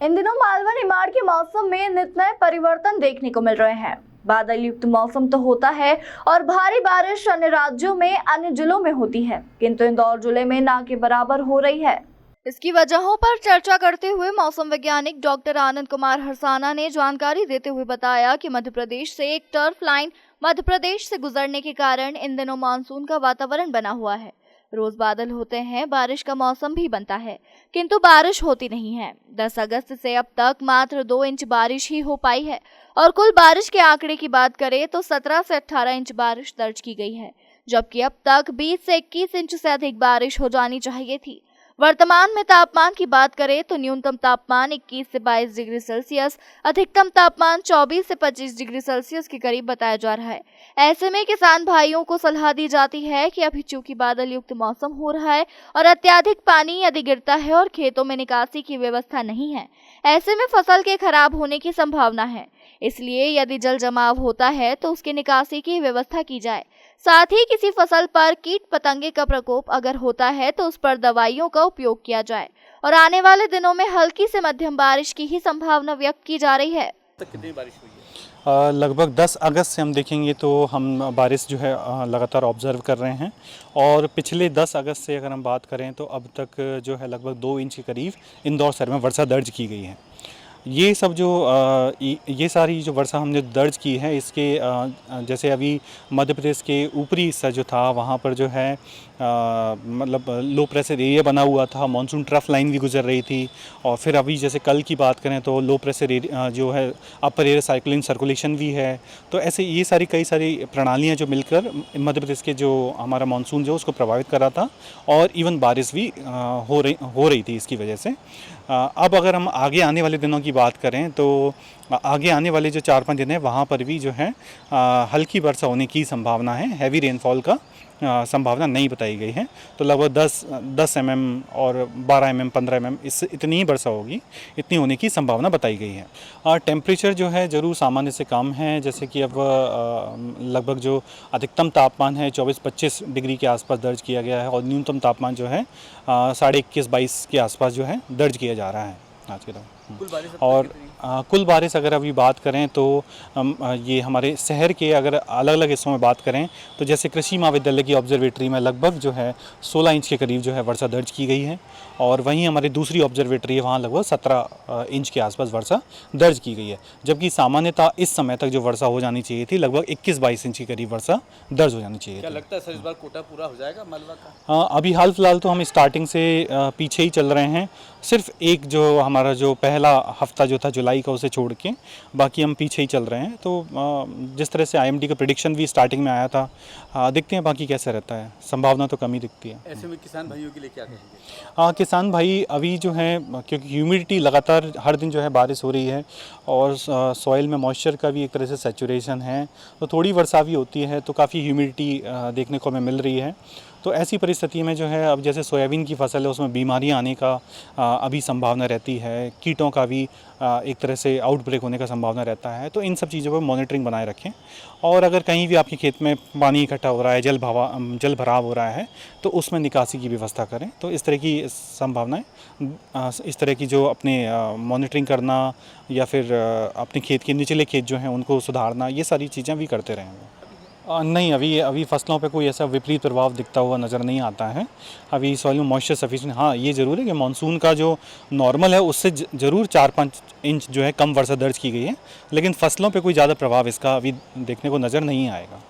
इन दिनों मालवा निमाड़ के मौसम में नित नए परिवर्तन देखने को मिल रहे हैं। बादल युक्त मौसम तो होता है और भारी बारिश अन्य राज्यों में अन्य जिलों में होती है, किंतु इंदौर जिले में ना के बराबर हो रही है। इसकी वजहों पर चर्चा करते हुए मौसम वैज्ञानिक डॉक्टर आनंद कुमार हरसाना ने जानकारी देते हुए बताया कि मध्य प्रदेश से एक टर्फ लाइन मध्य प्रदेश से गुजरने के कारण इन दिनों मानसून का वातावरण बना हुआ है। रोज बादल होते हैं, बारिश का मौसम भी बनता है, किंतु बारिश होती नहीं है। 10 अगस्त से अब तक मात्र 2 इंच बारिश ही हो पाई है और कुल बारिश के आंकड़े की बात करें तो 17 से 18 इंच बारिश दर्ज की गई है, जबकि अब तक 20 से 21 इंच से अधिक बारिश हो जानी चाहिए थी। वर्तमान में तापमान की बात करें तो न्यूनतम तापमान 21 से 22 डिग्री सेल्सियस, अधिकतम तापमान 24 से 25 डिग्री सेल्सियस के करीब बताया जा रहा है। ऐसे में किसान भाइयों को सलाह दी जाती है कि अभी चूंकि बादल युक्त मौसम हो रहा है और अत्यधिक पानी यदि गिरता है और खेतों में निकासी की व्यवस्था नहीं है, ऐसे में फसल के खराब होने की संभावना है। इसलिए यदि जल जमाव होता है तो उसकी निकासी की व्यवस्था की जाए। साथ ही किसी फसल पर कीट पतंगे का प्रकोप अगर होता है तो उस पर दवाइयों का उपयोग किया जाए और आने वाले दिनों में हल्की से मध्यम बारिश की ही संभावना व्यक्त की जा रही है। कितनी बारिश हुई है? लगभग 10 अगस्त से हम देखेंगे तो हम बारिश जो है लगातार ऑब्जर्व कर रहे हैं और पिछले 10 अगस्त से अगर हम बात करें तो अब तक जो है लगभग 2 इंच के करीब इंदौर शहर में वर्षा दर्ज की गई है। ये सब जो ये सारी जो वर्षा हमने दर्ज की है इसके जैसे अभी मध्य प्रदेश के ऊपरी हिस्सा जो था वहाँ पर जो है मतलब लो प्रेशर एरिया बना हुआ था, मानसून ट्रफ लाइन भी गुजर रही थी और फिर अभी जैसे कल की बात करें तो लो प्रेशर एरिया जो है अपर एयर साइक्लिंग सर्कुलेशन भी है। तो ऐसे ये सारी कई सारी प्रणालियाँ जो मिलकर मध्य प्रदेश के जो हमारा मानसून जो उसको प्रभावित कर रहा था और इवन बारिश भी हो रही थी इसकी वजह से। अब अगर हम आगे आने वाले दिनों की बात करें तो आगे आने वाले जो 4-5 दिन है वहाँ पर भी जो है हल्की वर्षा होने की संभावना है। हैवी रेनफॉल का संभावना नहीं बताई गई है। तो लगभग 10 mm और 12 mm 15 mm इससे इतनी ही वर्षा होगी, इतनी होने की संभावना बताई गई है। और टेम्परेचर जो है ज़रूर सामान्य से कम है, जैसे कि अब लगभग जो अधिकतम तापमान है 24-25 डिग्री के आसपास दर्ज किया गया है और न्यूनतम तापमान जो है 21.5-22 के आसपास जो है दर्ज किया जा रहा है आज के दौरान। और कुल बारिश अगर अभी बात करें तो ये हमारे शहर के अगर अलग अलग हिस्सों में बात करें तो जैसे कृषि महाविद्यालय की ऑब्जर्वेटरी में लगभग जो है 16 इंच के करीब जो है वर्षा दर्ज की गई है और वहीं हमारी दूसरी ऑब्जर्वेटरी है वहाँ लगभग 17 इंच के आसपास वर्षा दर्ज की गई है, जबकि सामान्यतः इस समय तक जो वर्षा हो जानी चाहिए थी लगभग 21-22 इंच के करीब वर्षा दर्ज हो जानी चाहिए। क्या लगता है सर इस बार कोटा पूरा हो जाएगा मालवा का? अभी हाल फिलहाल तो हम स्टार्टिंग से पीछे ही चल रहे हैं। सिर्फ एक जो हमारा जो पहला हफ्ता जो था जुलाई का उसे छोड़ के बाकी हम पीछे ही चल रहे हैं। तो जिस तरह से IMD का प्रेडिक्शन भी स्टार्टिंग में आया था, देखते हैं बाकी कैसे रहता है, संभावना तो कम ही दिखती है। ऐसे में किसान भाइयों के लिए क्या कहेंगे? किसान भाई अभी जो है क्योंकि ह्यूमिडिटी लगातार हर दिन जो है बारिश हो रही है और सॉइल में मॉइस्चर का भी एक तरह से सैचुरेशन है, तो थोड़ी वर्षा भी होती है तो काफ़ी ह्यूमिडिटी देखने को हमें मिल रही है। तो ऐसी परिस्थिति में जो है अब जैसे सोयाबीन की फसल है उसमें बीमारियां आने का अभी संभावना रहती है, कीटों का भी एक तरह से आउटब्रेक होने का संभावना रहता है। तो इन सब चीज़ों पर मॉनिटरिंग बनाए रखें और अगर कहीं भी आपके खेत में पानी इकट्ठा हो रहा है, जल भराव हो रहा है तो उसमें निकासी की व्यवस्था करें। तो इस तरह की संभावनाएं, इस तरह की जो अपने मॉनिटरिंग करना या फिर अपने खेत के निचले खेत जो हैं उनको सुधारना, ये सारी चीज़ें भी करते रहेंगे। नहीं, अभी फसलों पे कोई ऐसा विपरीत प्रभाव दिखता हुआ नज़र नहीं आता है। अभी सॉइल में मॉइस्चर सफिशिएंट, हाँ ये ज़रूर है कि मानसून का जो नॉर्मल है उससे ज़रूर 4-5 इंच जो है कम वर्षा दर्ज की गई है, लेकिन फसलों पे कोई ज़्यादा प्रभाव इसका अभी देखने को नज़र नहीं आएगा।